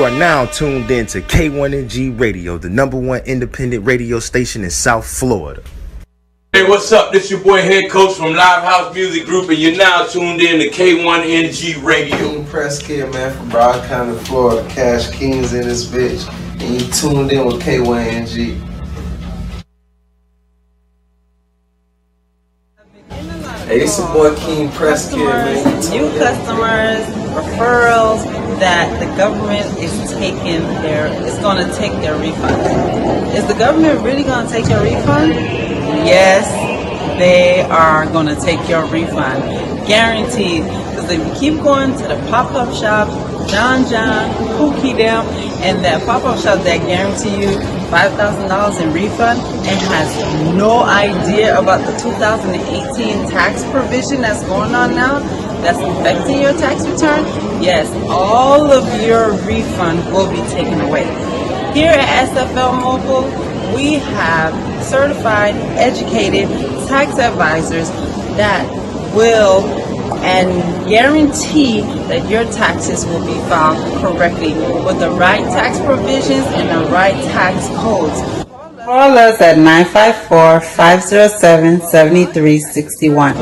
are now tuned in to K1NG Radio, the #1 independent radio station in South Florida. Hey, what's up? This your boy Head Coach from Live House Music Group, and you're now tuned in to K1NG Radio. King Press Kid, man, from Broward County, Florida. Cash Kings in this bitch, and you tuned in with K1NG. Hey, it's your boy King Press Kid, man. New customers, referrals that the government is taking it's going to take their refund. Is the government really going to take your refund? Yes, they are going to take your refund. Guaranteed. Because if you keep going to the pop-up shops, John, Pookie Down, and that pop-up shop that guarantee you $5,000 in refund and has no idea about the 2018 tax provision that's going on now, that's affecting your tax return, yes, all of your refund will be taken away. Here at SFL Mobile, we have certified, educated tax advisors that will and guarantee that your taxes will be filed correctly with the right tax provisions and the right tax codes. Call us at 954-507-7361.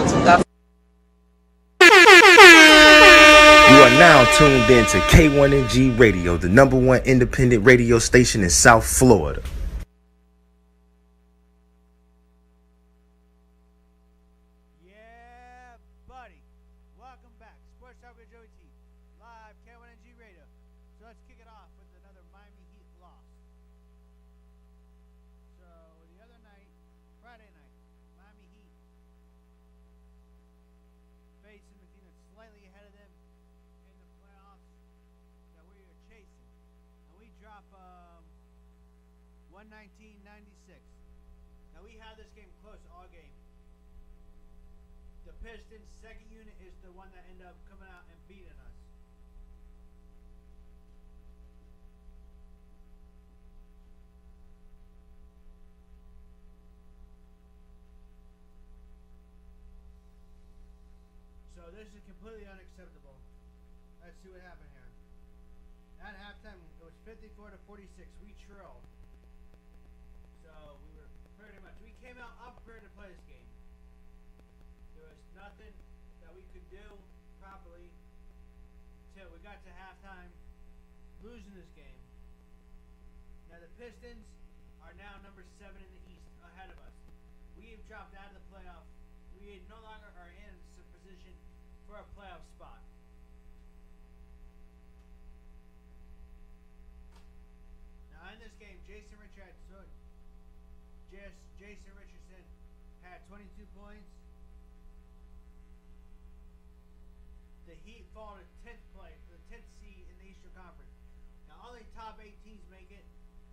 You are now tuned in to K1NG Radio, the #1 independent radio station in South Florida. Won 1996. Now we had this game close all game. The Pistons' second unit is the one that ended up coming out and beating us. So this is completely unacceptable. Let's see what happened here. At halftime, it was 54-46. We trailed. So we were pretty much, we came out unprepared to play this game. There was nothing that we could do properly till we got to halftime, losing this game. Now the Pistons are now number 7 in the East, ahead of us. We have dropped out of the playoff. We no longer are in a position for a playoff spot. Now in this game, Jason Richardson had 22 points. The Heat fall to 10th place, the 10th seed in the Eastern Conference. Now only top 8 teams make it,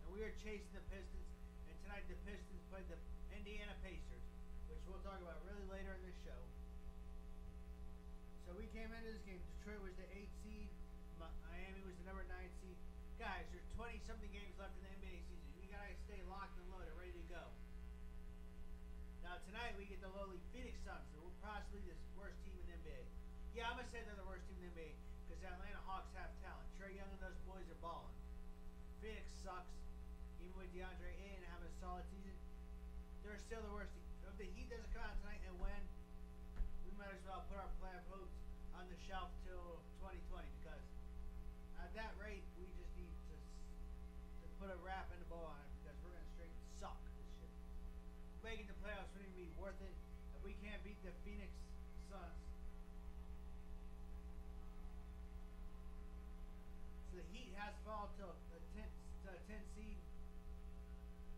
and we are chasing the Pistons. And tonight the Pistons played the Indiana Pacers, which we'll talk about really later in this show. So we came into this game. Detroit was the 8th seed. Miami was the number 9 seed. Guys, there's 20-something games left in the NBA season. We gotta stay locked and loaded, ready to go. Now tonight we get the lowly Phoenix Suns, who are possibly the worst team in the NBA. Yeah, I'm gonna say they're the worst team in the NBA because the Atlanta Hawks have talent. Trae Young and those boys are balling. Phoenix sucks, even with DeAndre Ayton having a solid season. They're still the worst team. If the Heat doesn't come out tonight and win, we might as well put our playoff hopes on the shelf till 2020 because at that rate we just need to put a wrap in the bow on it because we're gonna straight suck this shit. Making the playoffs wouldn't even be worth it if we can't beat the Phoenix Suns. So the Heat has fallen to the 10th seed,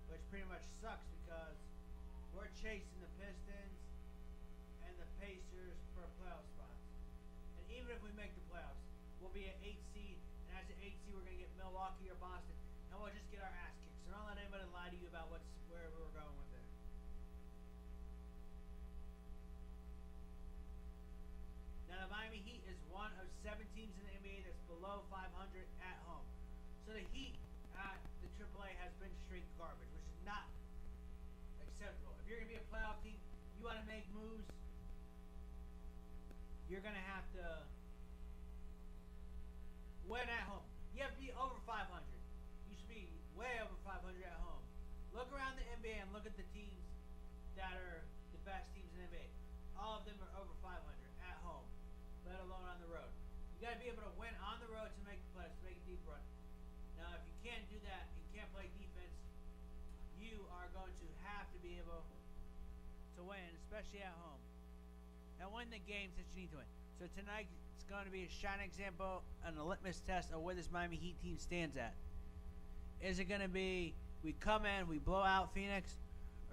which pretty much sucks because we're chasing the Pistons and the Pacers for playoff spots. And even if we make the playoffs, we'll be an 8th seed, and as an 8th seed, we're gonna get Milwaukee or Boston, and we'll just get our ass kicked. So don't let anybody lie to you about where we're going with it. Now the Miami Heat is one of 7 teams in the NBA that's below 500 at home. So the Heat at the AAA has been straight garbage, which is not acceptable. If you're going to be a playoff team, you want to make moves, you're going to have to win at home. You have to be over 500 look around the NBA and look at the teams that are the best teams in the NBA. All of them are over 500 at home, let alone on the road. You got to be able to win on the road to make the playoffs, to make a deep run. Now, if you can't do that, you can't play defense, you are going to have to be able to win, especially at home, and win the games that you need to win. So tonight, it's going to be a shining example and a litmus test of where this Miami Heat team stands at. Is it going to be we come in, we blow out Phoenix,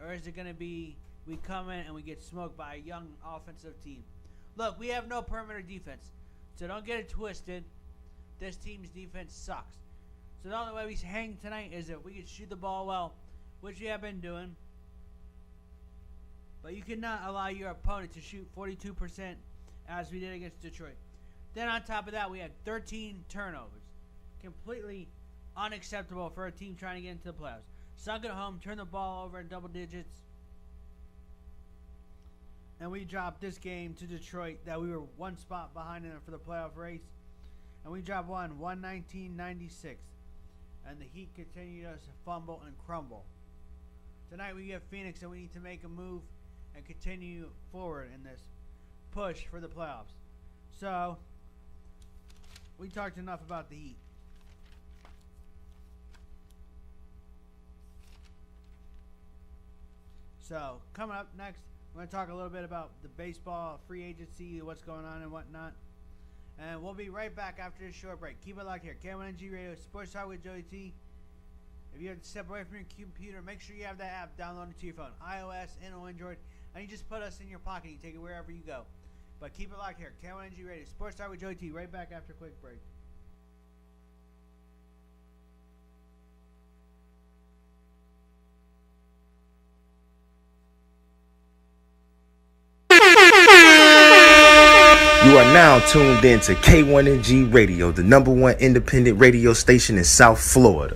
or is it going to be we come in and we get smoked by a young offensive team? Look, we have no perimeter defense, so don't get it twisted. This team's defense sucks. So the only way we hang tonight is if we can shoot the ball well, which we have been doing. But you cannot allow your opponent to shoot 42% as we did against Detroit. Then on top of that, we had 13 turnovers. Completely unacceptable for a team trying to get into the playoffs. Sunk at home, turn the ball over in double digits. And we dropped this game to Detroit that we were one spot behind them for the playoff race. And we dropped 119-96. And the Heat continued us to fumble and crumble. Tonight we get Phoenix and we need to make a move and continue forward in this push for the playoffs. So, we talked enough about the Heat. So, coming up next, we're going to talk a little bit about the baseball, free agency, what's going on and whatnot. And we'll be right back after this short break. Keep it locked here. K1NG Radio, Sports Talk with Joey T. If you have to step away from your computer, make sure you have that app downloaded to your phone. iOS and Android. And you just put us in your pocket. You take it wherever you go. But keep it locked here. K1NG Radio, Sports Talk with Joey T. Right back after a quick break. You are now tuned in to K1NG Radio, the #1 independent radio station in South Florida.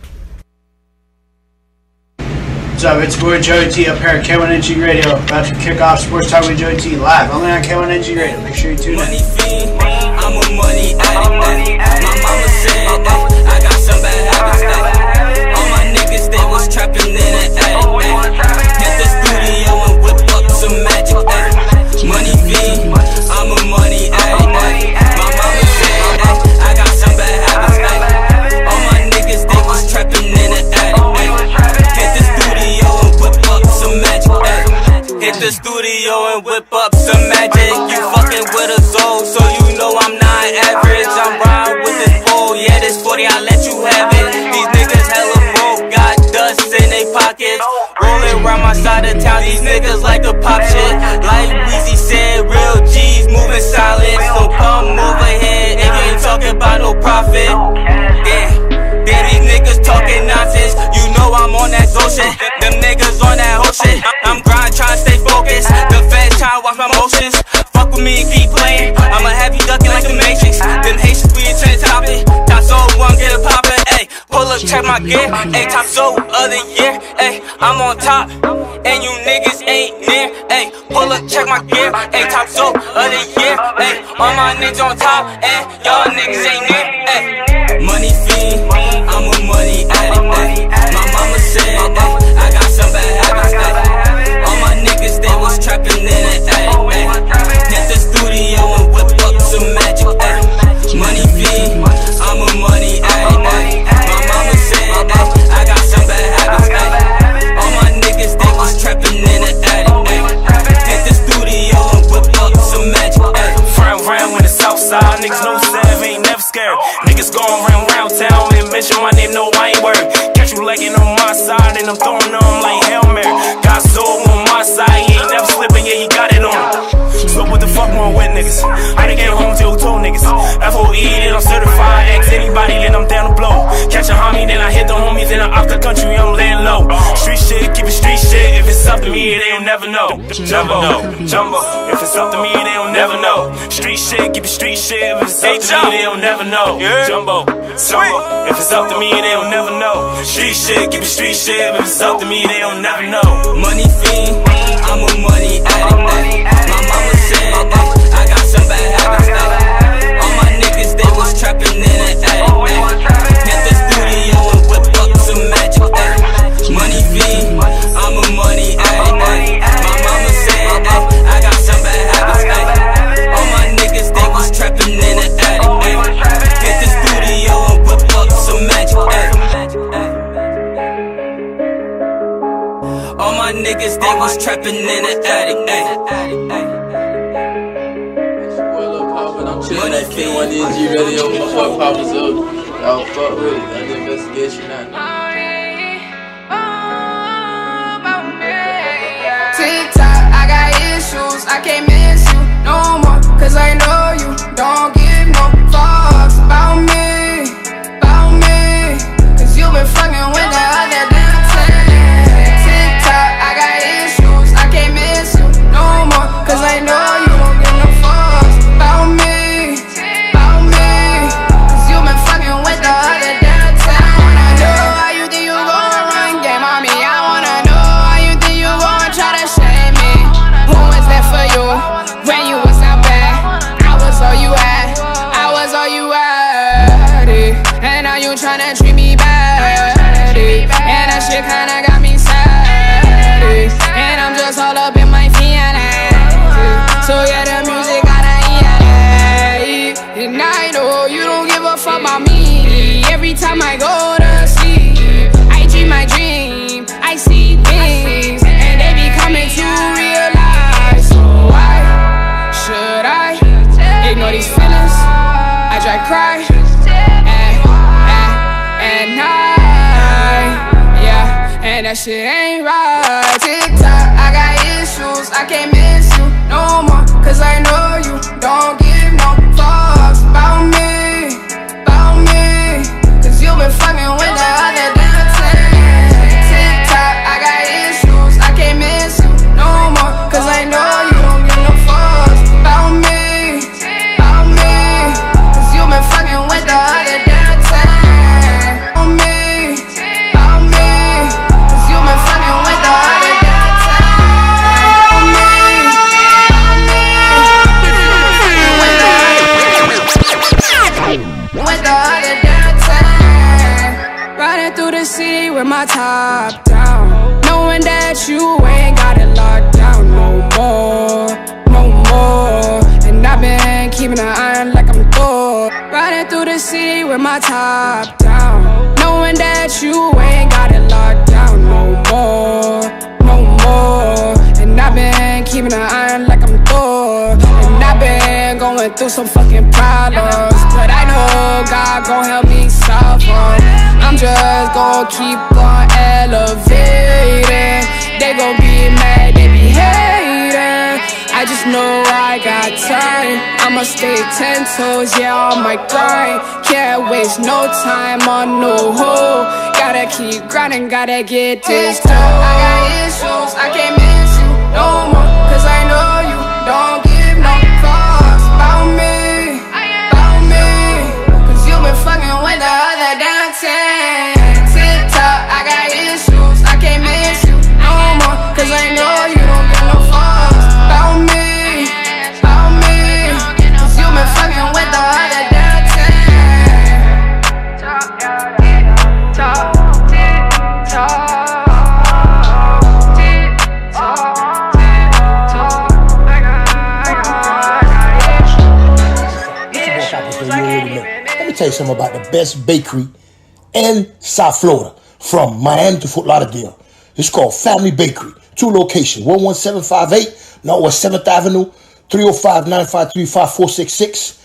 What's up? It's boy Joey T up here at K1NG Radio, about to kick off Sports Talk with Joey T live only on K1NG Radio. Make sure you tune in. Money fiend, I'm a money addict. My mama said, I got some bad habits. All my niggas, they was trapping in an attic. Hit the studio and whip up some magic. Money fiend, I'm a money addict. My mama said, I got some bad habits. All my niggas, they was trapping in an attic. Hit the studio and whip up some magic. Hit the studio and whip up some magic. You fucking with a soul, so you know I'm not average. I'm riding with this pole, yeah, this 40, I let you have it. These niggas hella broke, got dust in they pockets. Rolling around my side of town, these niggas like to pop shit. Like Weezy said, real G's moving silent. So come move ahead, if you ain't talking about no profit. Yeah, these niggas talking nonsense. You know I'm on that soul shit. Them niggas on that whole shit. I'm grinding, trying to stay focused. The feds trying to watch my motions. Fuck with me and keep playing. I'ma have you ducking like the Matrix. Them Haitians, we ain't trying to top it. Top soul, one get it poppin', ayy. Pull up, check my gear. Ayy, top soul of the year. Ayy, I'm on top. And you niggas ain't near. Ayy, pull up, check my gear. Ayy, top soul of the year. Ayy, all my niggas on top. And y'all niggas ain't near. Ayy, money fiend, I'm a money addict. Ayy, my mama said, ayy, I got some bad habits. Ayy, all my niggas, they was trapping in an attic. Ayy, hit the studio and whip up some magic. Ayy, money fiend, I'm a money addict. Ayy, my mama said, ayy, I got some bad habits. Ayy, all my niggas, they was trapping in an attic. Ayy, hit the studio and whip up some magic. Ayy, round with the south side, niggas no save, ain't never scared. Niggas going round town and mention my name, no I ain't worried. Catch you legging on my side and I'm throwing them like Hail Mary. Got soul on my side, he ain't never slipping, yeah, he got it on. So what the fuck wrong with niggas? I done came home to told niggas. FOE, then I'm certified. Ask anybody, then I'm down to blow. Catch a homie, then I hit the homies, then I'm off the country, I'm laying low. Street shit, keep it street shit. If it's up to me, they don't never know. Jumbo. If it's up to me, they don't never know. Street shit, keep it street shit. If it's up to me, they don't never know. Jumbo. If it's up to me, they don't never know. Street shit, keep it street shit. If it's up to me, they don't never know. Money fiend, I'm a money addict. My mama said, I got some bad habits. All my niggas, they was trapping in an attic. Hit the studio and whip up some magic. Money fiend, trapping in the attic. Chillin' at K1NG Radio, my boy Papa Zo. Y'all fuck with it, under investigation now. TikTok, I got issues, I can't miss you no more, cause I know you don't give no fucks about me, cause you been fucking with the other damn thing. TikTok, I got issues, I can't miss you no more, cause I know you don't give no fucks about me, cause you been fucking with the other damn thing. I wanna know how you think you gon' run game on me. I wanna know how you think you gon' try to shame me. Who was there for you when you was not bad? I was all you had, I was all you had, and now you tryna treat me bad, and that shit kinda got me sad, and I'm just all up in my feelings. So yeah, the music gotta eat, and I know you don't give a fuck about me. Every time I go to sleep, I dream my dream, I see things, and they be coming to realize. So why should I ignore these feelings? I try cry at night, yeah, and that shit ain't right. TikTok, I got issues, I can't miss you no more, cause I know you don't give no fucks about me, cause you been fucking with the other damn thing. TikTok, I got issues, I can't miss you no more, cause I know you don't give no fucks about me, cause you been fucking with the other damn thing. About me, cause you been fucking with the other damn thing. About me, with the other damn thing. Riding through the city with my top down, knowing that you ain't got it locked down no more. And I've been keeping an eye on like I'm Thor. Riding through the city with my top down, knowing that you ain't got it locked down no more. And I've been keeping an eye on like I'm Thor. And I've been going through some fucking problems, but I know God gon' help me solve them. I'm just gon' keep on elevating. They gon' be mad, they be hating. I just know I got time, I'ma stay 10 toes, yeah, on my grind. Can't waste no time on no hoe. Gotta keep grinding, gotta get this dough. I got issues, I can't miss you no more, cause I know you don't give no fucks about me, cause you been fucking with the other damn thing. TikTok, I got issues, I can't miss you no more, cause I know you don't give no fucks about me, cause you been fucking with the other damn thing. Talk. Let me tell you something about the best bakery in South Florida, from Miami to Fort Lauderdale. It's called Family Bakery. 2 locations, 11758 Northwest 7th Avenue, 305-953-5466,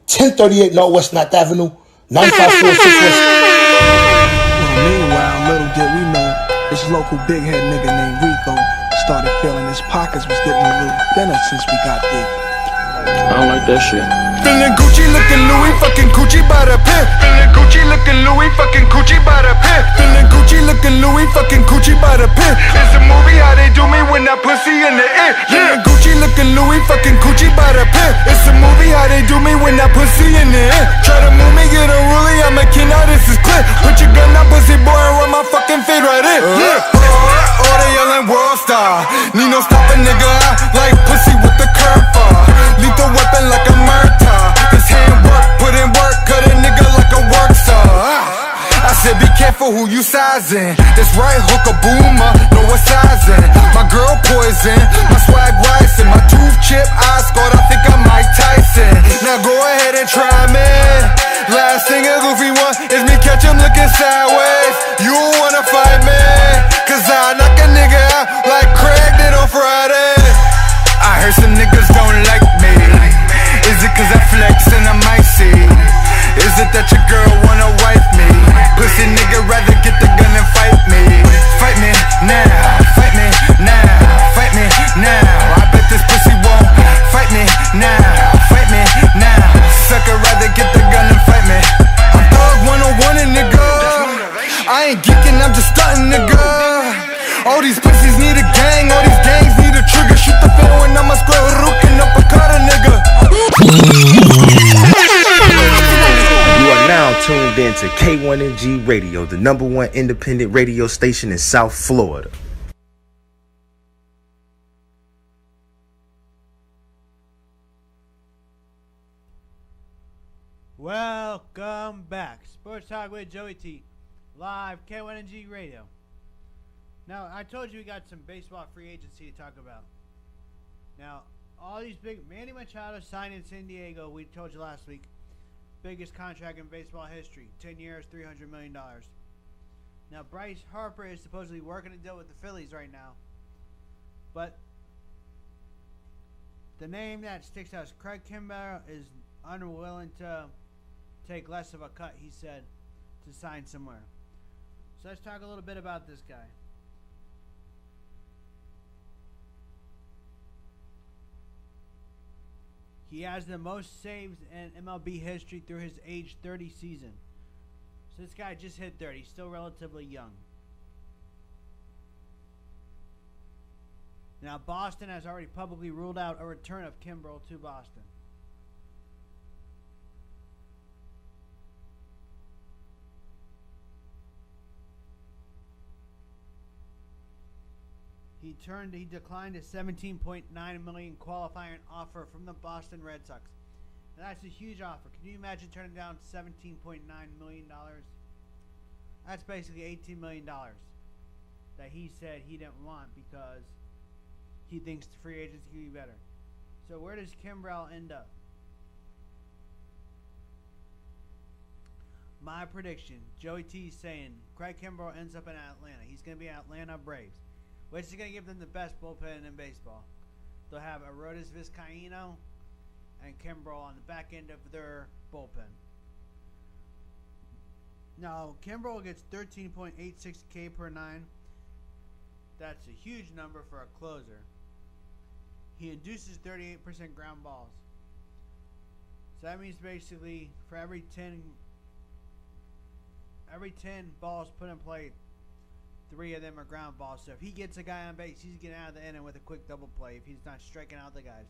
1038 Northwest 9th Avenue, 95466 West. Well, meanwhile, little did we know, this local big head nigga named Rico started feeling his pockets was getting a little thinner since we got there. I don't like that shit. Feeling Gucci, looking Louis, fucking Gucci by the pimp. Feeling Gucci, looking Louis, fucking Gucci by the pimp. Feeling Gucci, looking Louis, fucking Gucci by the pimp. It's a movie how they do me when that pussy in the air. Feeling Gucci, looking Louis, fucking Gucci by the pimp. It's a movie how they do me when that pussy in the air. Try to move me, get unruly, I'm a king, now this is clear. Put your gun up, pussy boy, and run my fucking fade right in. All they yelling world star. Need no stopping, nigga, like pussy with the curve bar. Lethal weapon like a murder. This handwork, put in work, cut a nigga like a work star. I said be careful who you sizing. This right hook a boomer, know what sizing. My girl poison, my swag rising. My tooth chip, eye scored, I think I'm Mike Tyson. Now go ahead and try me. Last thing a goofy one is me catch him looking sideways. You wanna fight me, cause I knock a nigga out like Craig did K1NG Radio, the #1 independent radio station in South Florida. Welcome back. Sports Talk with Joey T. Live, K1NG Radio. Now, I told you we got some baseball free agency to talk about. Now, all these big... Manny Machado signed in San Diego, we told you last week. Biggest contract in baseball history. 10 years, $300 million. Now, Bryce Harper is supposedly working a deal with the Phillies right now. But the name that sticks out is Craig Kimbrel is unwilling to take less of a cut, he said, to sign somewhere. So let's talk a little bit about this guy. He has the most saves in MLB history through his age 30 season. So this guy just hit 30, still relatively young. Now Boston has already publicly ruled out a return of Kimbrel to Boston. He declined a $17.9 million qualifying offer from the Boston Red Sox. Now, that's a huge offer. Can you imagine turning down $17.9 million? That's basically $18 million that he said he didn't want because he thinks the free agents can be better. So where does Kimbrel end up? My prediction, Joey T is saying Craig Kimbrel ends up in Atlanta. He's going to be Atlanta Braves, which is going to give them the best bullpen in baseball. They'll have Arodys Vizcaíno and Kimbrel on the back end of their bullpen. Now, Kimbrel gets 13.86 K per nine. That's a huge number for a closer. He induces 38% ground balls. So that means basically for every 10 balls put in play, 3 of them are ground balls. So if he gets a guy on base, he's getting out of the inning with a quick double play if he's not striking out the guys.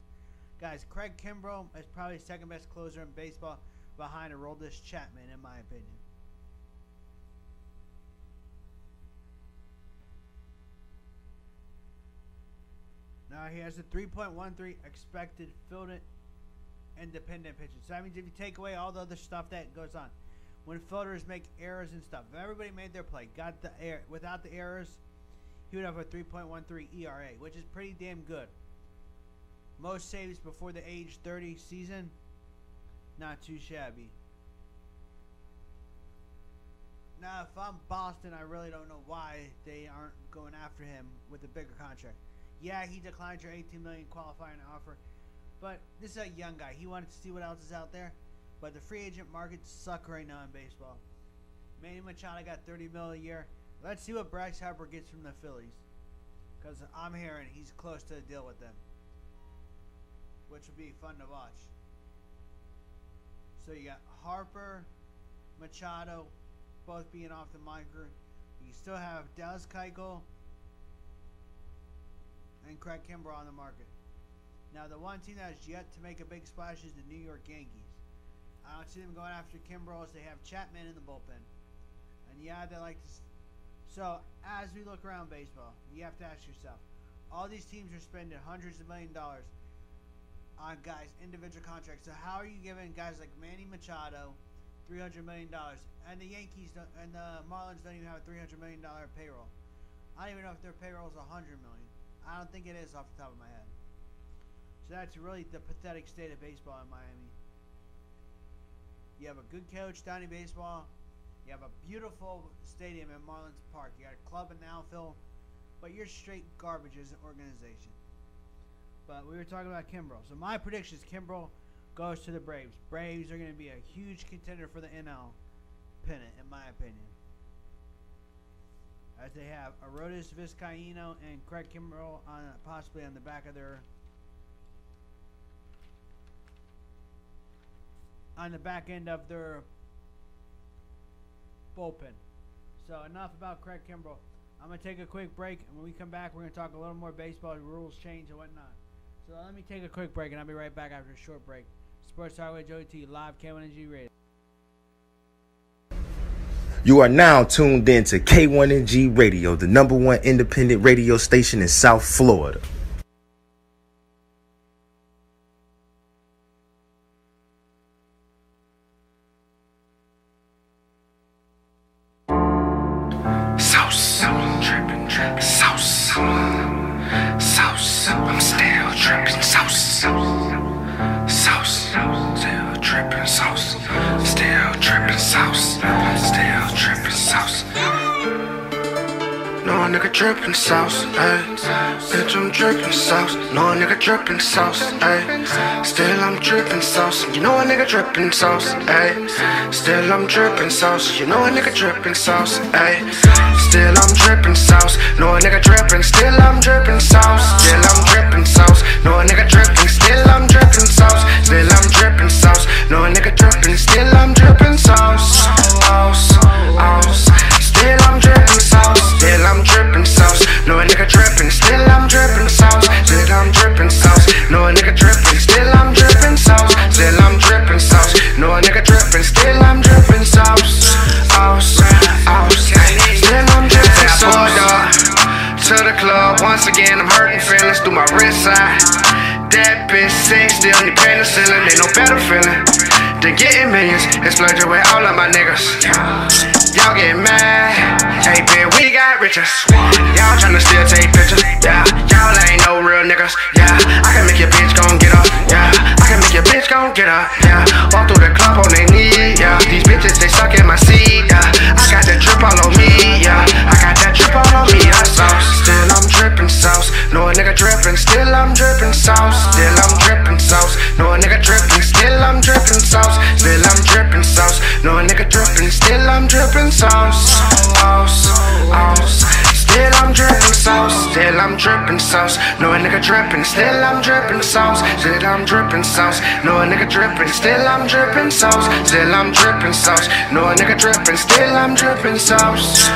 Guys, Craig Kimbrel is probably the second best closer in baseball behind Aroldis Chapman, in my opinion. Now he has a 3.13 expected fielded independent pitches. So that means if you take away all the other stuff that goes on, when fielders make errors and stuff, if everybody made their play, got the error without the errors, he would have a 3.13 ERA, which is pretty damn good. Most saves before the age 30 season, not too shabby. Now, if I'm Boston, I really don't know why they aren't going after him with a bigger contract. Yeah, he declined your $18 million qualifying offer, but this is a young guy. He wanted to see what else is out there. But the free agent markets suck right now in baseball. Manny Machado got $30 million a year. Let's see what Bryce Harper gets from the Phillies, because I'm hearing he's close to a deal with them, which will be fun to watch. So you got Harper, Machado, both being off the marker. You still have Dallas Keuchel and Craig Kimbrel on the market. Now, the one team that has yet to make a big splash is the New York Yankees. I don't see them going after Kimbrel as they have Chapman in the bullpen. And yeah, they like to... So, as we look around baseball, you have to ask yourself, all these teams are spending hundreds of $millions on guys' individual contracts. So how are you giving guys like Manny Machado $300 million, and the Yankees and the Marlins don't even have a $300 million payroll? I don't even know if their payroll is $100 million. I don't think it is off the top of my head. So that's really the pathetic state of baseball in Miami. You have a good coach down in baseball. You have a beautiful stadium in Marlins Park. You got a club in the outfield, but you're straight garbage as an organization. But we were talking about Kimbrel. So my prediction is Kimbrel goes to the Braves. Braves are going to be a huge contender for the NL pennant, in my opinion. As they have Arodys Vizcaíno and Craig Kimbrel possibly on the back of their... on the back end of their bullpen. So enough about Craig Kimbrel. I'm going to take a quick break, and when we come back, we're going to talk a little more baseball, rules change and whatnot. So let me take a quick break, and I'll be right back after a short break. Sports Talk with Joey T, live K1NG Radio. You are now tuned in to K1NG Radio, the #1 independent radio station in South Florida. Sauce, trippin', sauce, sauce, I'm still trippin', sauce, sauce, still trippin', sauce, still trippin', sauce, still trippin', sauce. No nigga drippin' sauce, ayy. Bitch, I'm drippin' sauce. No nigga drippin' sauce, ayy. Still I'm drippin' sauce. You know a nigga drippin' sauce, ayy. Still I'm drippin' sauce. You know a nigga drippin' sauce, ayy. Still I'm drippin' sauce. No a nigga drippin'. Still I'm drippin' sauce. Still I'm drippin' sauce. No a nigga drippin'. Still I'm drippin' sauce. Still I'm drippin' sauce. No a nigga drippin'. Still I'm drippin' sauce. Still I'm drippin' sauce. Still I'm drippin' sauce. No a nigga drippin'. Still I'm drippin' sauce. Still I'm drippin' sauce. No a nigga drippin'. Still I'm drippin' sauce. Still I'm drippin' sauce. No a nigga drippin'. Still I'm drippin' sauce. Still I'm drippin' sauce. To the club once again. I'm hurting feelings through my wrist side. That bitch sick, still need penicillin. Ain't no better feeling than getting millions and splurging with all of my niggas. Y'all get mad, hey bitch, we got riches. Y'all tryna still take pictures, yeah. Y'all ain't no real niggas, yeah. I can make your bitch gon' get up, yeah. I can make your bitch gon' get up, yeah. Walk through the club on they knee, yeah. These bitches, they suck in my seat, yeah. I got that drip all on me, yeah. I got that drip all on me, I sauce. Still I'm drippin' sauce, no a nigga drippin'. Still I'm drippin' sauce, still I'm drippin' sauce. No a nigga drippin', still I'm drippin' sauce. Still I'm drippin' sauce, no a nigga drippin'. Still I'm drippin' sauce. Still I'm drippin' sauce. Still I'm drippin' sauce. No a nigga drippin'. Still I'm drippin' sauce. Still I'm drippin' sauce. No a nigga drippin'. Still I'm drippin' sauce. Still I'm drippin' sauce. No a nigga drippin'. Still I'm drippin' sauce.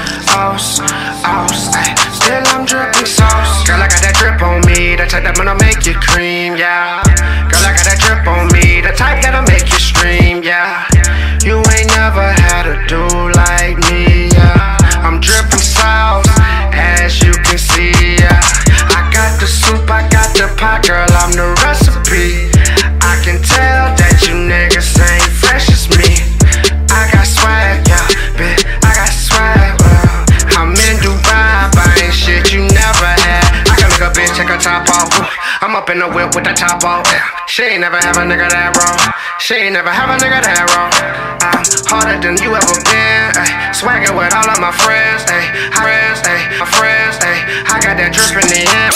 Still I'm drippin' sauce. Girl, I got that drip on me. The type that wanna make you cream, yeah. Girl, I got that drip on me. The type that'll make you scream, yeah. You ain't never had a dude like me, yeah. I'm drippin' sauce, as you can see, yeah. I got the soup, I got the pot, girl, I'm the recipe. I can tell that you niggas ain't fresh as me. I got swag, yeah, bitch, I got swag, well. I'm in Dubai, buying shit you never had. I can make a bitch take her top off, I'm up in the whip with the top off, yeah. She ain't never have a nigga that wrong. She ain't never have a nigga that wrong. I'm harder than you ever been, ayy. Swaggin' with all of my friends, ayy. My friends, ayy. I got that drip in the end.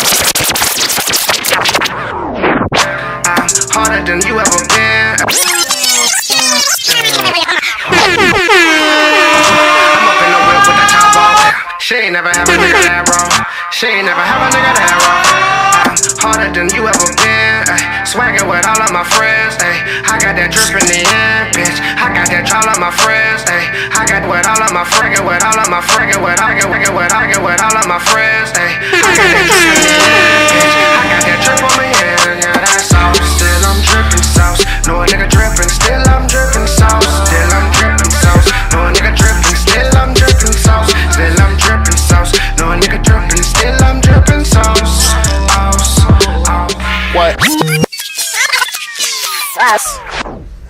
I'm harder than you ever been. I'm up in the whip with the top off. She ain't never have a nigga that wrong. She ain't never have a nigga that wrong. I'm harder than you ever been, ayy. Swaggin' with all of my friends, ayy. I got that drip in the end, bitch. I got that all of my friends, ayy. I got with all of my friggin' with all of my friggin' with I get with all of my friends, ayy. I got that drip in the end, bitch. I got that drip on me, yeah, that's all. Still I'm drippin' sauce, no a nigga drippin'. Still I'm drippin' sauce, still I'm drippin' sauce. No a nigga drippin', still I'm drippin' sauce. Still I'm drippin' sauce, no a nigga drippin'. Still I'm drippin' sauce. What?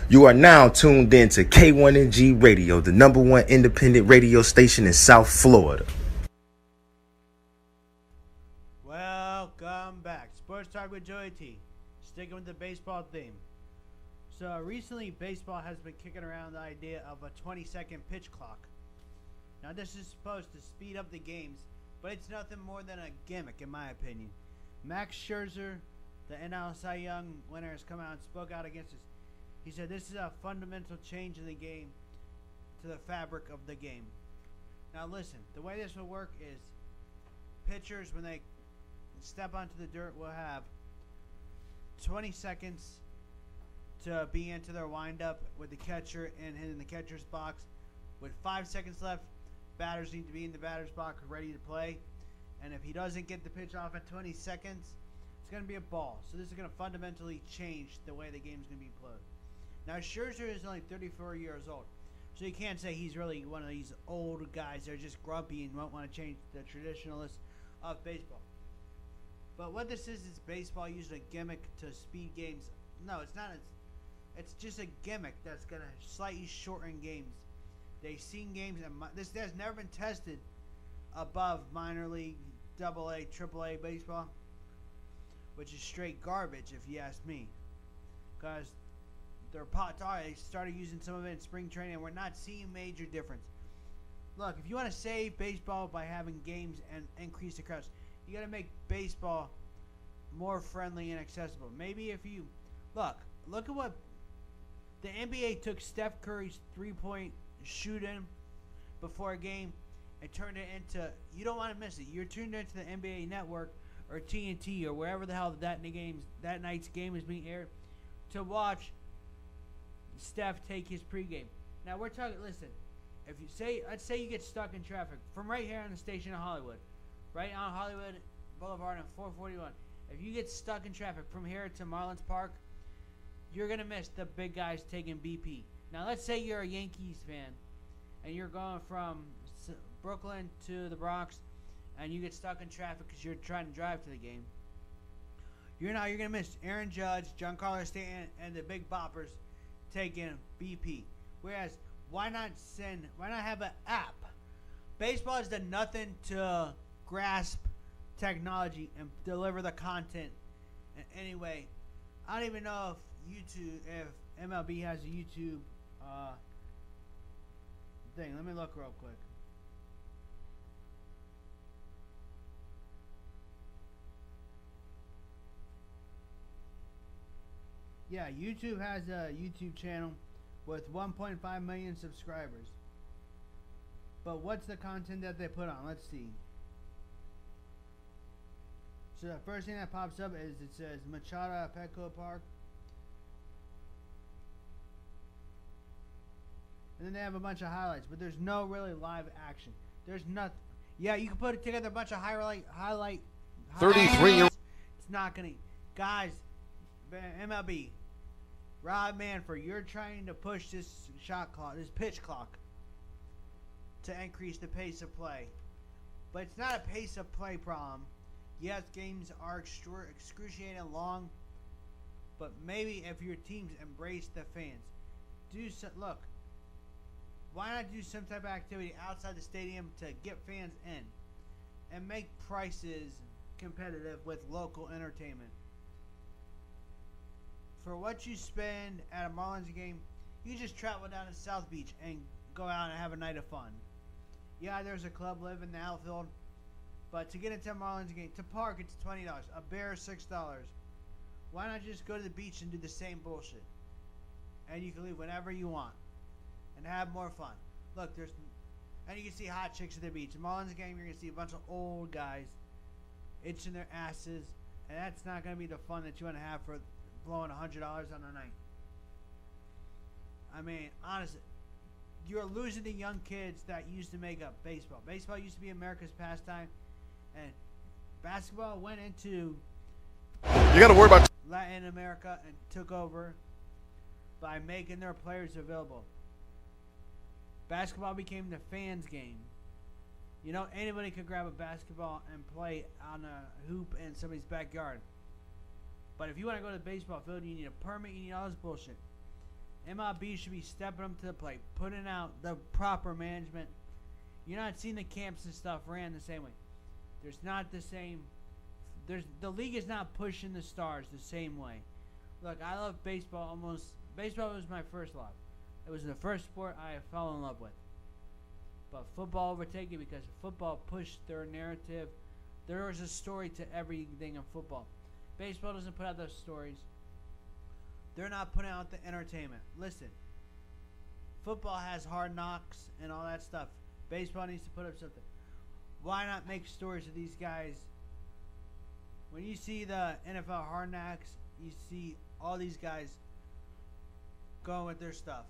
You are now tuned in to K1NG Radio, the #1 independent radio station in South Florida. Welcome back. Sports Talk with Joey T. Sticking with the baseball theme. So recently, baseball has been kicking around the idea of a 20-second pitch clock. Now, this is supposed to speed up the games, but it's nothing more than a gimmick, in my opinion. Max Scherzer, the NL Cy Young winner, has come out and spoke out against this. He said this is a fundamental change in the game, to the fabric of the game. Now listen, the way this will work is pitchers, when they step onto the dirt, will have 20 seconds to be into their windup with the catcher and in the catcher's box. With 5 seconds left, batters need to be in the batter's box ready to play. And if he doesn't get the pitch off in 20 seconds, it's going to be a ball. So this is going to fundamentally change the way the game is going to be played. Now, Scherzer is only 34 years old. So you can't say he's really one of these old guys that are just grumpy and won't want to change the traditionalists of baseball. But what this is baseball using a gimmick to speed games. No, it's not. It's just a gimmick that's going to slightly shorten games. They've seen games, and this has never been tested above minor league, AA, AAA baseball, which is straight garbage if you ask me. Because they're they started using some of it in spring training, and we're not seeing major difference. Look, if you want to save baseball by having games and increase the crowds, you got to make baseball more friendly and accessible. Maybe if you look at what the NBA took Steph Curry's 3-point shoot-in before a game and turned it into, you don't want to miss it. You're tuned into the NBA Network or TNT or wherever the hell that night's game is being aired to watch Steph take his pregame. Now we're talking. Listen, if you say, let's say you get stuck in traffic from right here on the station in Hollywood, right on Hollywood Boulevard on 441. If you get stuck in traffic from here to Marlins Park, you're gonna miss the big guys taking BP. Now let's say you're a Yankees fan and you're going from Brooklyn to the Bronx, and you get stuck in traffic because you're trying to drive to the game. You're gonna miss Aaron Judge, Giancarlo Stanton, and the big boppers taking BP. Whereas, why not have an app? Baseball has done nothing to grasp technology and deliver the content in any way. I don't even know if MLB has a YouTube thing. Let me look real quick. Yeah, YouTube has a YouTube channel with 1.5 million subscribers. But what's the content that they put on? Let's see. So the first thing that pops up is it says Machado Petco Park. And then they have a bunch of highlights, but there's no really live action. There's nothing. Yeah, you can put together a bunch of highlight 33 It's not gonna, guys. MLB, Rob Manfred, you're trying to push this shot clock, this pitch clock, to increase the pace of play, but it's not a pace of play problem. Yes, games are excruciating long, but maybe if your teams embrace the fans, look. Why not do some type of activity outside the stadium to get fans in and make prices competitive with local entertainment? For what you spend at a Marlins game, you just travel down to South Beach and go out and have a night of fun. Yeah, there's a club live in the outfield, but to get into a Marlins game, to park, it's $20. A beer, $6. Why not just go to the beach and do the same bullshit? And you can leave whenever you want and have more fun. Look, and you can see hot chicks at the beach. Marlins game, you're going to see a bunch of old guys itching their asses, and that's not going to be the fun that you want to have for blowing $100 on a night. I mean, honestly, you're losing the young kids that used to make up baseball. Baseball used to be America's pastime, and basketball went into Latin America and took over by making their players available. Basketball became the fans' game. You know, anybody could grab a basketball and play on a hoop in somebody's backyard. But if you want to go to the baseball field, you need a permit, you need all this bullshit. MLB should be stepping up to the plate, putting out the proper management. You're not seeing the camps and stuff ran the same way. There's not the same. The league is not pushing the stars the same way. Look, I love baseball Baseball was my first love. It was the first sport I fell in love with. But football overtook it because football pushed their narrative. There was a story to everything in football. Baseball doesn't put out those stories. They're not putting out the entertainment. Listen, football has hard knocks and all that stuff. Baseball needs to put up something. Why not make stories of these guys? When you see the NFL hard knocks, you see all these guys going with their stuff.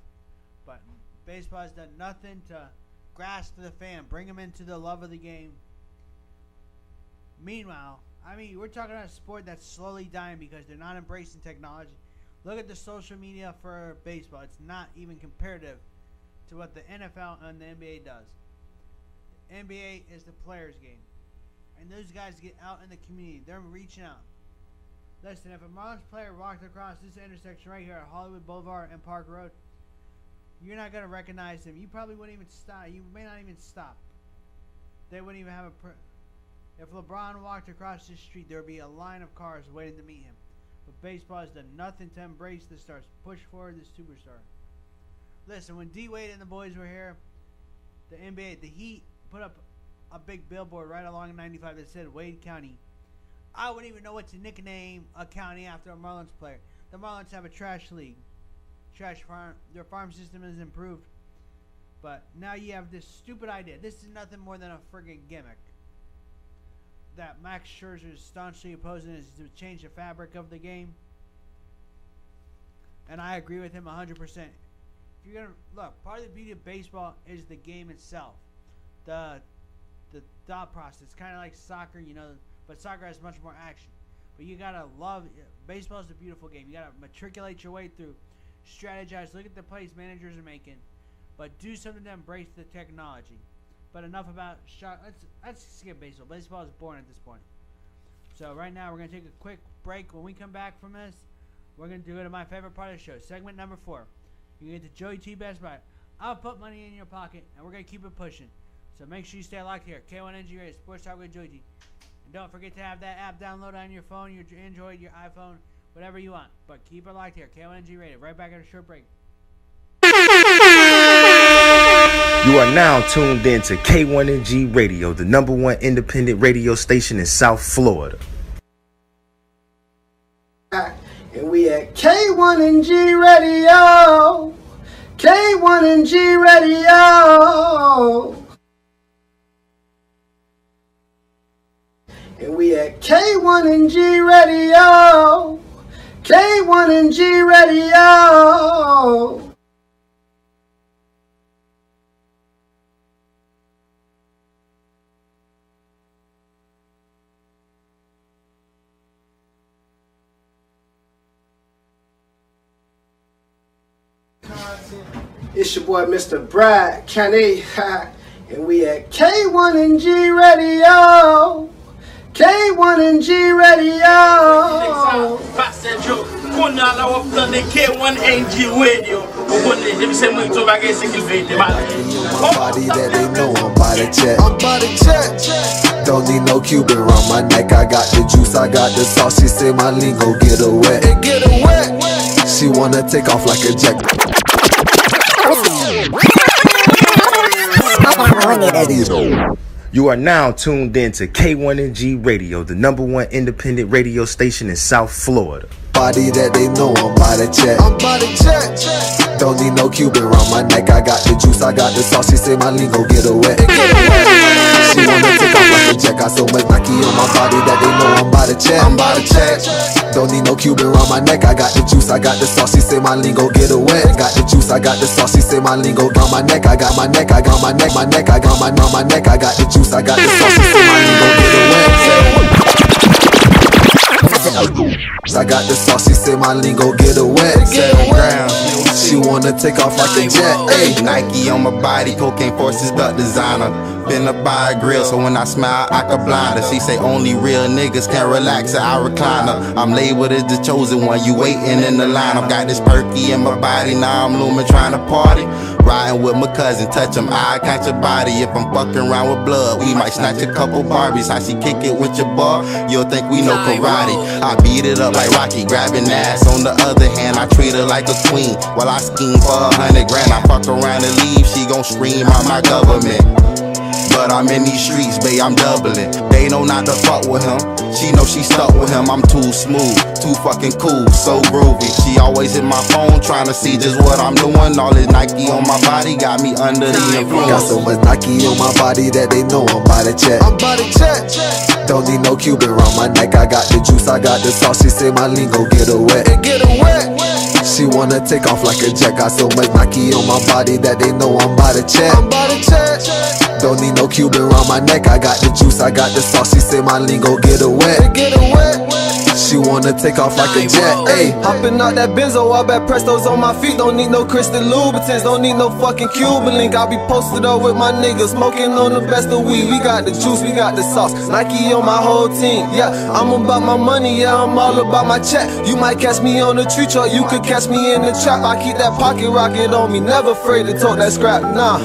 But baseball has done nothing to grasp the fan, bring them into the love of the game. Meanwhile, I mean, we're talking about a sport that's slowly dying because they're not embracing technology. Look at the social media for baseball. It's not even comparative to what the NFL and the NBA does. The NBA is the players' game. And those guys get out in the community. They're reaching out. Listen, if a Marlins player walked across this intersection right here at Hollywood Boulevard and Park Road, you're not going to recognize him. You probably wouldn't even stop. You may not even stop. They wouldn't even have a... If LeBron walked across the street, there would be a line of cars waiting to meet him. But baseball has done nothing to embrace the stars. Push forward the superstar. Listen, when D. Wade and the boys were here, the NBA, the Heat, put up a big billboard right along 95 that said Wade County. I wouldn't even know what to nickname a county after a Marlins player. The Marlins have a trash league. Trash farm. Their farm system is improved. But now you have this stupid idea. This is nothing more than a friggin' gimmick that Max Scherzer is staunchly opposing, is to change the fabric of the game. And I agree with him 100%. If you're gonna look, part of the beauty of baseball is the game itself. The thought process, kind of like soccer, you know, but soccer has much more action. But you gotta love baseball is a beautiful game. You gotta matriculate your way through, strategize, look at the plays managers are making, but do something to embrace the technology. But enough about shot. Let's skip baseball. Baseball is boring at this point. So right now we're gonna take a quick break. When we come back from this, we're gonna go to my favorite part of the show, segment number 4. You get the Joey T Best Buy. I'll put money in your pocket, and we're gonna keep it pushing. So make sure you stay locked here. K1NG Radio, Sports Talk with Joey T. And don't forget to have that app downloaded on your phone, your Android, your iPhone, whatever you want. But keep it locked here. K1NG Radio. Right back at a short break. You are now tuned in to K1NG Radio, the #1 independent radio station in South Florida. And we at K1NG Radio. K1NG Radio. And we at K1NG Radio. K1NG Radio. It's your boy Mr. Brad Kenny, and we at K1NG Radio. K1NG Radio. Body that they know I'm by the check. I'm by the check. Don't need no Cuban around my neck. I got the juice, I got the sauce. She say my lingo get her wet. And get her wet. She wanna take off like a jet. You are now tuned in to K1NG Radio, the #1 independent radio station in South Florida. Body that they know I'm by the check. I'm by the check. Don't need no Cuban around my neck. I got the juice, I got the sauce. She say my lingo get her wet. She wanna take off like a jet. Got so much Nike on my body that they know I'm by the check. I'm by the check. Don't need no Cuban around my neck. I got the juice, I got the sauce. She say my lingo get her wet. Got the juice, I got the sauce. She say my lingo on my neck. I got my neck, I got my neck, my neck. I got my neck. I got the juice, I got the sauce. She say my lingo get her wet. I got the sauce, she say my lingo get her wet. She wanna take off like a jet. Hey, Nike on my body, cocaine forces belt designer. Been up by a grill, so when I smile, I can blind her. She say only real niggas can relax her, I recline her. I'm labeled as the chosen one, you waiting in the line. I've got this perky in my body, now I'm looming trying to party. Riding with my cousin, touch him, I catch your body. If I'm fucking around with blood, we might snatch a couple Barbies. How she kick it with your bar, you'll think we know karate. I beat it up like Rocky, grabbing ass. On the other hand, I treat her like a queen. While I scheme for 100 grand, I fuck around and leave, she gon' scream out my government. But I'm in these streets, babe, I'm doubling. They know not to fuck with him. She know she stuck with him. I'm too smooth, too fucking cool, so groovy. She always hit my phone, trying to see just what I'm doing. All this Nike on my body got me under the influence. Got so much Nike on my body that they know I'm by the check. I'm by the check. Don't need no Cuban around my neck. I got the juice, I got the sauce. She say my lingo get her wet. And get her wet. She wanna take off like a jet. Got so much Nike on my body that they know I'm by the check. I'm by the check. Don't need no Cuban around my neck. I got the juice, I got the sauce. She say my lingo get her wet. She wanna take off like a jet, ayy. Hopping out that benzo, I bet Presto's on my feet. Don't need no Christian Louboutins, don't need no fucking Cuban link. I be posted up with my niggas, smoking on the best of weed. We got the juice, we got the sauce. Nike on my whole team, yeah. I'm about my money, yeah, I'm all about my check. You might catch me on the tree or you could catch me in the trap. I keep that pocket rocket on me, never afraid to talk that scrap, nah.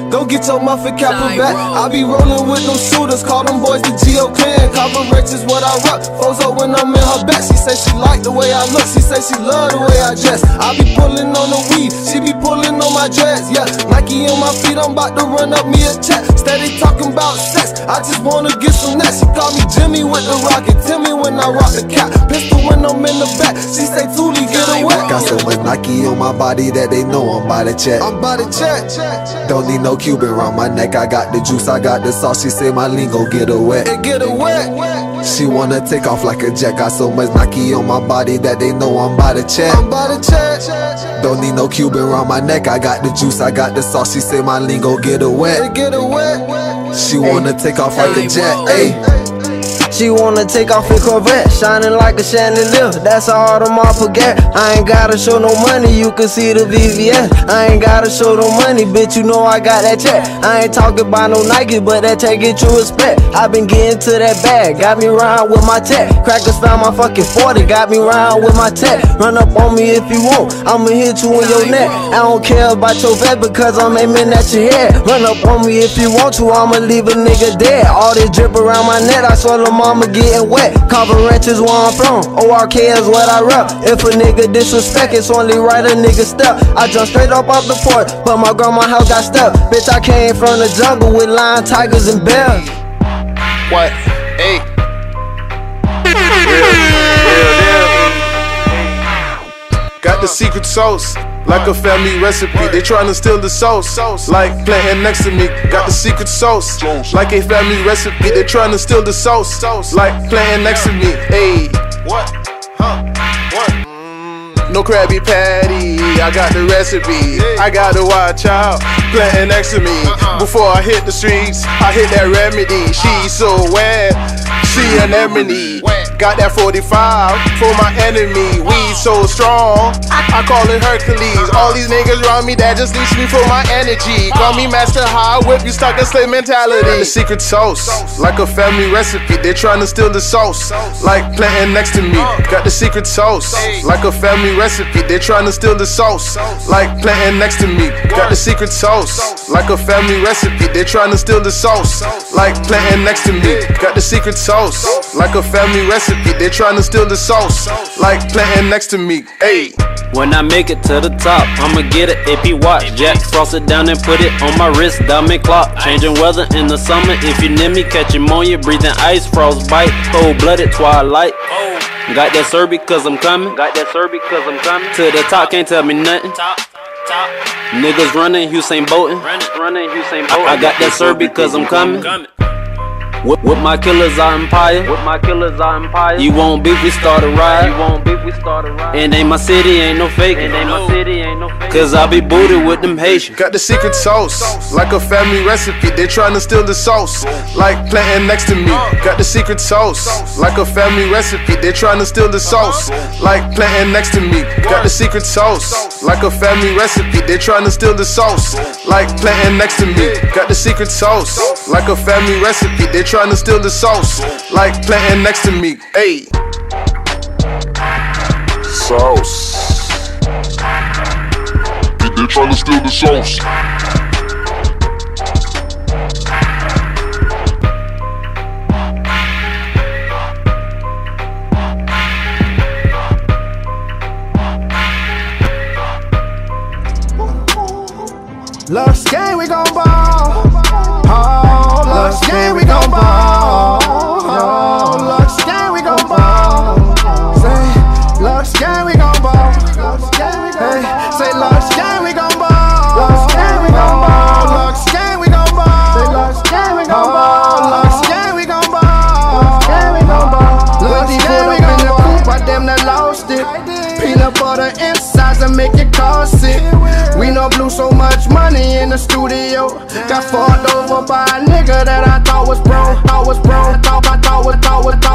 Don't get your muffin cap back. I be rolling with them shooters, call them boys the G.O.K. Copper Rich is what I rock. Fozo when I'm in her back. She say she like the way I look, she say she love the way I dress. I be pulling on the weed, she be pulling on my dress. Yeah, Nike on my feet, I'm about to run up me a check. Steady talking about sex, I just wanna get some neck. She call me Jimmy with the rocket, Timmy when I rock the cap. Pistol when I'm in the back, she say Toolie get away. Got so much Nike on my body that they know I'm by the check. I'm by the check. Don't need no Cuban around my neck. I got the juice, I got the sauce. She say my lingo get her wet. Get her wet. She wanna take off like a jet. Got so much Nike on my body that they know I'm by the check. I'm by the check. Don't need no Cuban around my neck. I got the juice, I got the sauce. She say my lingo get her wet. Get her wet. She wanna take off like a jet. Ayy. She wanna take off in Corvette, shining like a chandelier. That's a Audemars Piguet. I ain't gotta show no money, you can see the VVS. I ain't gotta show no money, bitch, you know I got that check. I ain't talking about no Nike, but that check get you respect. I been getting to that bag, got me round with my tech. Crackers found my fucking 40, got me round with my tech. Run up on me if you want, I'ma hit you in your neck. I don't care about your vet because I'm aiming at your head. Run up on me if you want to, I'ma leave a nigga dead. All this drip around my neck, I saw the mama getting wet. Copper Ranch is where I'm from, ORK is what I rep. If a nigga disrespect, it's only right a nigga step. I jumped straight up off the porch, but my grandma house got stuck. Bitch, I came from the jungle with lion, tigers, and bears. What? Hey. Got the secret sauce, like a family recipe. They tryna steal the sauce, like planting next to me. Got the secret sauce, like a family recipe. They tryna steal the sauce, like planting next to me. Hey, what? No Krabby Patty, I got the recipe. I gotta watch out, planting next to me. Before I hit the streets, I hit that remedy. She's so wet, she an anemone. Got that 45 for my enemy. We so strong, I call it Hercules. All these niggas around me that just leaves me for my energy. Call me Master High Whip, you stuck in slave mentality. The secret sauce, like a family recipe. They tryna steal the sauce, like planting next to me. Got the secret sauce, like a family recipe. They tryna steal the sauce, like planting next to me. Got the secret sauce, like a family recipe. They tryna steal the sauce, like planting next to me. Got the secret sauce, like a family recipe. They tryna steal the sauce, like planting next to me. Hey. When I make it to the top, I'ma get an AP watch. Jack frost it down and put it on my wrist, diamond clock. Changing weather in the summer, if you near me, catch pneumonia, breathing ice, frostbite, cold-blooded twilight. Got that Serbi cause I'm coming. To the top, can't tell me nothing. Niggas running, Usain Bolton. I got that Serbi cause I'm coming. With my killers I empire. You won't beef, we start a riot. And ain't my city, ain't no fake. Cause I be booted with them Haitians. Got the secret sauce, like a family recipe. They tryna steal the sauce, like planting next to me. Got the secret sauce, like a family recipe. They tryna steal the sauce, like planting next to me. Got the secret sauce, like a family recipe. They tryna steal the sauce, like planting next to me. Got the secret sauce, like a family recipe. They tryna steal the sauce, like planting next to me. Hey. Sauce. They tryna steal the sauce. Lux gang, we gon' ball. Oh, Lux gang, we gon' ball. Oh, Lux gang, we gon' ball. Say, Lux gang, we gon' ball. Hey, say Lux gang, we gon' ball. Lux gang, we gon' ball. Lux gang, we gon' ball. Say Lux gang, we gon' ball. Lux gang, we gon' ball. Lux gang, we gon' ball. Lux gang, we gon' ball. By them that lost it. Peanut butter insides and make it cost it. We know blue through so much money in the studio. Got fucked over by a nigga that I thought was bro. Thought was bro. Thought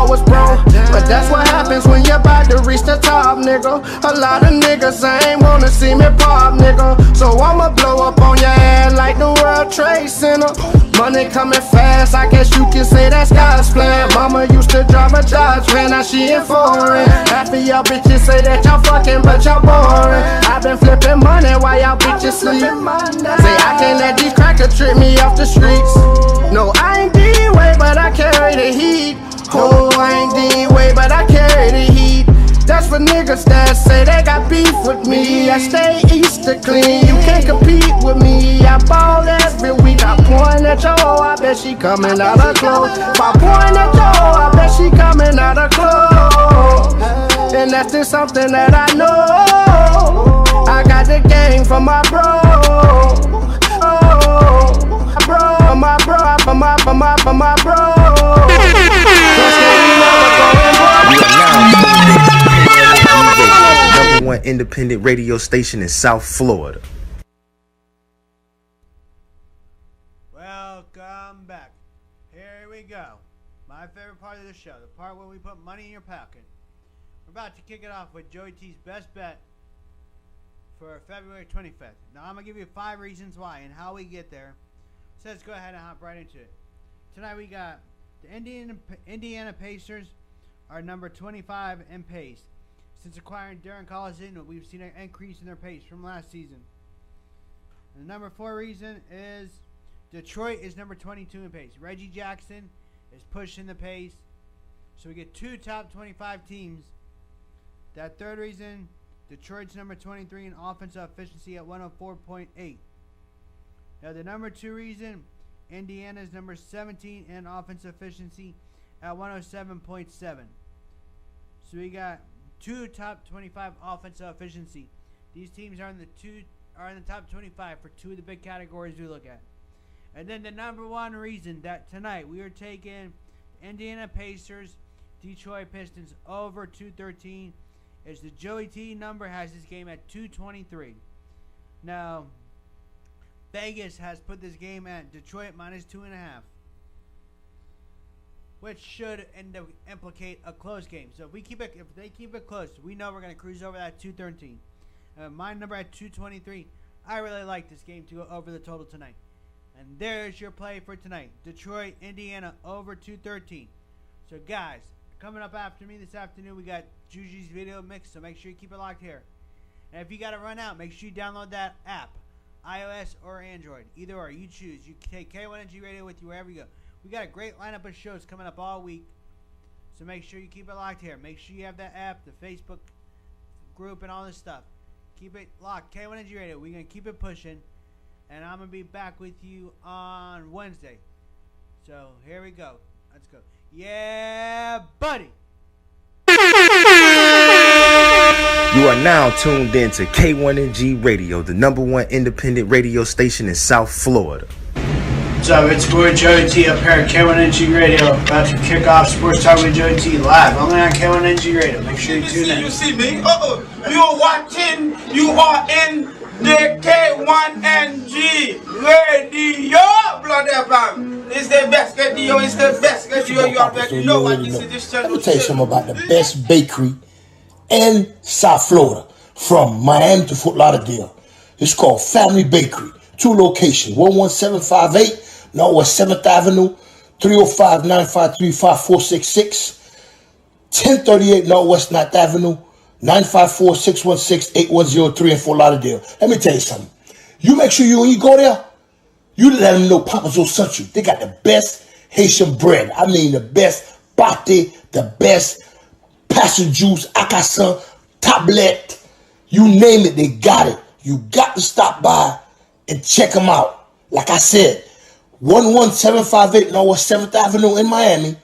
was bro. But that's what happens when you're about to reach the top, nigga. A lot of niggas ain't wanna see me pop, nigga. So I'ma blow up on your ass like the World Trade Center. Money coming fast, I guess you can say that's God's plan. Mama used to drive a Dodge Van, now she in foreign. Half of y'all bitches say that y'all fucking, but y'all boring. I've been flipping money while y'all bitches sleep. Say I can't let these crackers trip me off the streets. No, I ain't D-Way, but I carry the heat. Oh, I ain't D-Way, but I carry the heat. That's for niggas that say they got beef with me. I stay Easter clean, you can't compete with me. I ball every week, I point at your hoe, I bet she coming out of clothes. I point at your hoe, I bet she coming out of clothes. And that's just something that I know. I got the game for my bro. For my bro. Number one independent radio station in South Florida. Welcome back. Here we go. My favorite part of the show, the part where we put money in your pocket. We're about to kick it off with Joey T's best bet for February 25th. Now I'm going to give you 5 reasons why and how we get there. So let's go ahead and hop right into it. Tonight we got the Indiana Pacers are number 25 in pace. Since acquiring Darren Collison, we've seen an increase in their pace from last season. And the number 4 reason is Detroit is number 22 in pace. Reggie Jackson is pushing the pace. So we get 2 top 25 teams. That 3rd reason, Detroit's number 23 in offensive efficiency at 104.8. Now the number 2 reason, Indiana's number 17 in offensive efficiency at 107.7. So we got 2 top 25 offensive efficiency. These teams are in the top 25 for 2 of the big categories we look at. And then the number 1 reason that tonight we are taking Indiana Pacers, Detroit Pistons over 213 is the Joey T number has this game at 223. Now, Vegas has put this game at Detroit minus 2.5, which should implicate a close game. So if they keep it close, we know we're going to cruise over that 213. My number at 223. I really like this game to go over the total tonight. And there's your play for tonight. Detroit, Indiana over 213. So guys, coming up after me this afternoon, we got Juju's video mix, so make sure you keep it locked here. And if you got to run out, make sure you download that app, iOS or Android. Either or, you choose. You can take K1NG Radio with you wherever you go. We got a great lineup of shows coming up all week, so make sure you keep it locked here. Make sure you have that app, the Facebook group, and all this stuff. Keep it locked. K1NG Radio. We're going to keep it pushing, and I'm going to be back with you on Wednesday. So here we go. Let's go. Yeah, buddy. You are now tuned in to K1NG Radio, the number 1 independent radio station in South Florida. What's up? It's your boy Joey T up here at K1NG Radio, about to kick off Sports Talk with Joey T live only on K1NG Radio. Make sure you tune in. You see me? You're watching. You are in the K1NG Radio, blood FM. It's the best radio. It's the best radio. You already know what this is. This channel. Let me tell you something about the best bakery in South Florida, from Miami to Fort Lauderdale. It's called Family Bakery. 2 locations, 11758 Northwest 7th Avenue, 305-953-5466, 1038 Northwest 9th Avenue, 954-616-8103 in Fort Lauderdale. Let me tell you something. You make sure when you go there, you let them know Papa Joe sent you. They got the best Haitian bread. I mean the best pate, the best passion juice, acassin, tablet. You name it, they got it. You got to stop by and check them out. Like I said, 11758 Northwest 7th Avenue in Miami,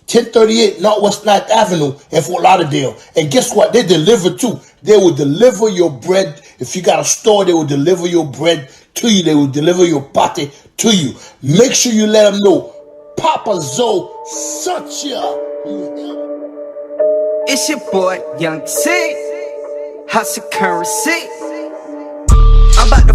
1038 Northwest 9th Avenue in Fort Lauderdale. And guess what? They deliver too. They will deliver your bread. If you got a store, they will deliver your bread to you. They will deliver your pate to you. Make sure you let them know Papa Zoe sent you. It's your boy, Young C. Hustle currency. I'm about to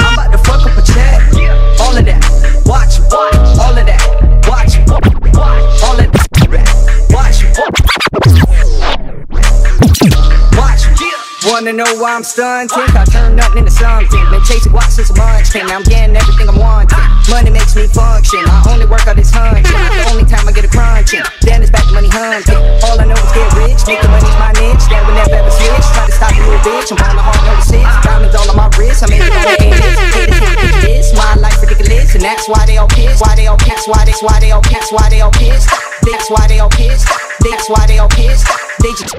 I'm about to fuck up a check. All of that. Watch. All of that. Watch. All of that. Watch. Wanna know why I'm stunting? I turn nothing into something. Been chasing guac since a munchkin. Now I'm getting everything I'm wanting. Money makes me function. I only work out this hunting. The only time I get a crunching. Then it's back to money hunting. All I know is get rich. Make the money's my niche. That will never ever switch. Try to stop a little bitch. I'm ballin' hard, no assist. Diamonds all on my wrist. I made it on the this. My life ridiculous. And that's why they all pissed. Why they all pissed. Why they all pissed. Why they all pissed. That's why they all pissed. That's why they all pissed. They just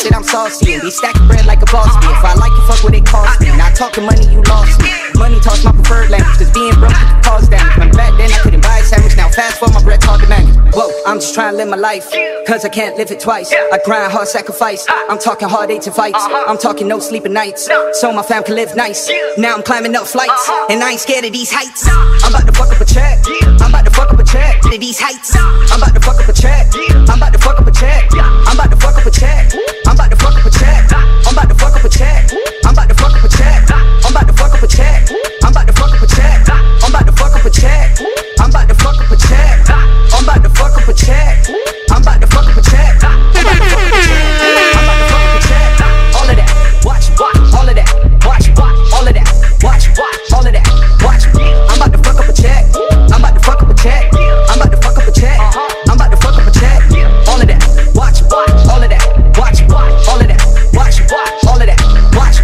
shit, I'm saucy and be stacking bread like a boss be. If I like you, fuck what it cost me. Not talking money, you lost me. Money talks my preferred language, cause being broke could cause damage. When back then I couldn't buy a sandwich, now fast forward my bread's hard to manage. Whoa, I'm just trying to live my life, cause I can't live it twice. I grind hard, sacrifice. I'm talking hard 8 to fights. I'm talking no sleeping nights, so my fam can live nice. Now I'm climbing up flights, and I ain't scared of these heights. I'm about to fuck up a check. I'm about to fuck up a check to these heights. I'm about to fuck up a check. I'm about to fuck up a check. I'm about to fuck up a check. I'm about to fuck up a check. I'm about to fuck up a check. I'm about to fuck up a check. I'm about to fuck up a check. I'm about to fuck up a check. I'm about to fuck up a check. I'm about to fuck up a check. I'm about to fuck up a check. I'm about to fuck up a check. I'm about to fuck up a check. I'm about to fuck up a check. All of that. Watch. All of that. Watch. All of that. Watch. All of that. Watch. I'm about to fuck up a check. I'm about to fuck up a check. I'm about to fuck up a check. I'm about to fuck up a check. All of that. Watch. All of that. Watch. All of that. Watch. All of that. Watch.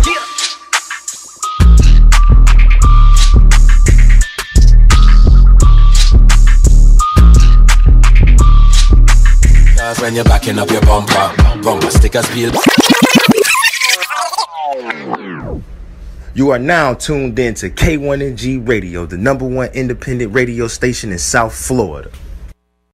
Cause when you're backing up your bumper stickers peel. You are now tuned in to K1NG Radio, the #1 independent radio station in South Florida.